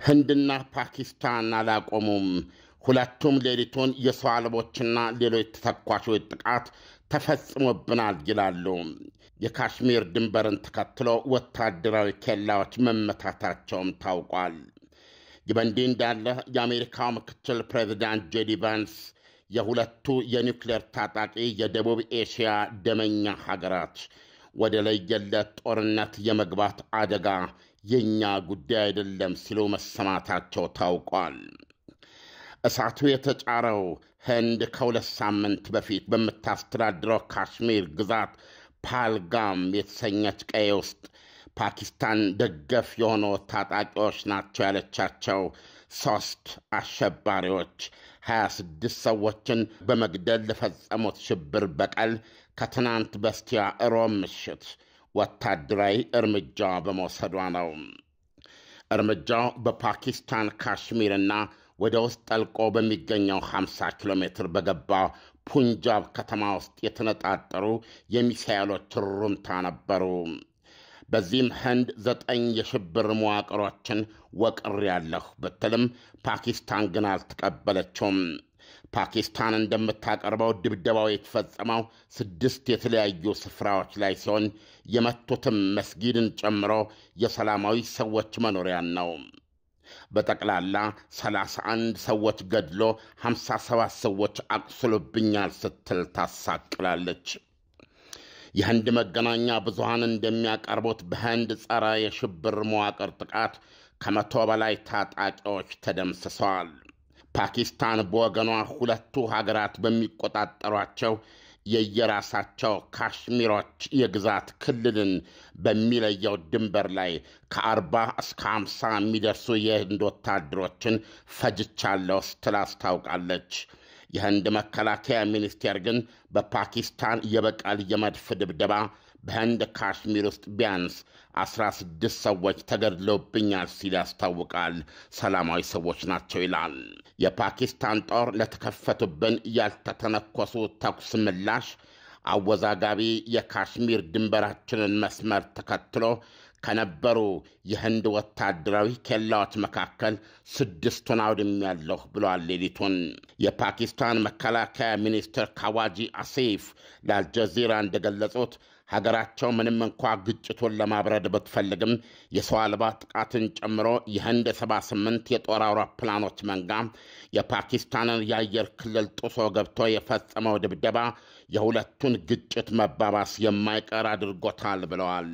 ህንድና ፓኪስታን አላቆሙም። ሁለቱም ሌሊቱን የሰው አልቦችና ሌሎች ተተኳሾች ጥቃት ተፈጽሞብናል ይላሉ። የካሽሚር ድንበርን ተከትሎ ወታደራዊ ኬላዎች መመታታቸውም ታውቋል። ይህ በእንዲህ እንዳለ የአሜሪካው ምክትል ፕሬዚዳንት ጄዲ ቫንስ የሁለቱ የኒውክሌር ታጣቂ የደቡብ ኤሽያ ደመኛ ሀገራት ወደ ለየለት ጦርነት የመግባት አደጋ የኛ ጉዳይ አይደለም ሲሉ መሰማታቸው ታውቋል። እሳቱ የተጫረው ህንድ ከሁለት ሳምንት በፊት በምታስተዳድረው ካሽሚር ግዛት ፓልጋም የተሰኘች ቀዬ ውስጥ ፓኪስታን ደገፍ የሆኑ ታጣቂዎች ናቸው ያለቻቸው 3 አሸባሪዎች 26 ሰዎችን በመግደል ለፈጸሙት ሽብር በቀል ከትናንት በስቲያ ሮብ ምሽት ወታደራዊ እርምጃ በመውሰዷ ነው። እርምጃው በፓኪስታን ካሽሚርና ወደ ውስጥ ጠልቆ በሚገኘው 50 ኪሎ ሜትር በገባ ፑንጃብ ከተማ ውስጥ የተነጣጠሩ የሚሳኤሎች ሩምታ ነበሩ። በዚህም ህንድ 9 የሽብር መዋቅሮችን ወቅሬያለሁ ብትልም ፓኪስታን ግን አልተቀበለችውም። ፓኪስታን እንደምታቀርበው ድብደባው የተፈጸመው 6 የተለያዩ ስፍራዎች ላይ ሲሆን የመቱትም መስጊድን ጨምሮ የሰላማዊ ሰዎች መኖሪያን ነው። በጠቅላላ 31 ሰዎች ገድሎ 57 ሰዎች አቁስሎብኛል ስትል ታሳቅላለች። የህንድ መገናኛ ብዙሃን እንደሚያቀርቡት በህንድ ጸረ የሽብር መዋቅር ጥቃት ከ100 በላይ ታጣቂዎች ተደምስሰዋል። ፓኪስታን በወገኗ ሁለቱ ሀገራት በሚቆጣጠሯቸው የየራሳቸው ካሽሚሮች የግዛት ክልልን በሚለየው ድንበር ላይ ከ40 እስከ 50 የሚደርሱ የህንድ ወታደሮችን ፈጅቻለሁ ስትል አስታውቃለች። የህንድ መከላከያ ሚኒስቴር ግን በፓኪስታን የበቀል የመድፍ ድብደባ በህንድ ካሽሚር ውስጥ ቢያንስ 16 ሰዎች ተገድለውብኛል ሲል ያስታውቃል። ሰላማዊ ሰዎች ናቸው ይላል። የፓኪስታን ጦር ለተከፈቱብን ያልተተነኮሱ ተኩስ ምላሽ አወዛጋቢ የካሽሚር ድንበራችንን መስመር ተከትሎ ከነበሩ የህንድ ወታደራዊ ኬላዎች መካከል 6ቱን አውድሜያለሁ ብሏል። ሌሊቱን የፓኪስታን መከላከያ ሚኒስትር ካዋጂ አሲፍ ለአልጀዚራ እንደገለጹት ሀገራቸው ምንም እንኳ ግጭቱን ለማብረድ ብትፈልግም የሰው አልባ ጥቃትን ጨምሮ የህንድ 78 የጦር አውሮፕላኖች መንጋ የፓኪስታንን የአየር ክልል ጥሶ ገብቶ የፈጸመው ድብደባ የሁለቱን ግጭት መባባስ የማይቀር አድርጎታል ብለዋል።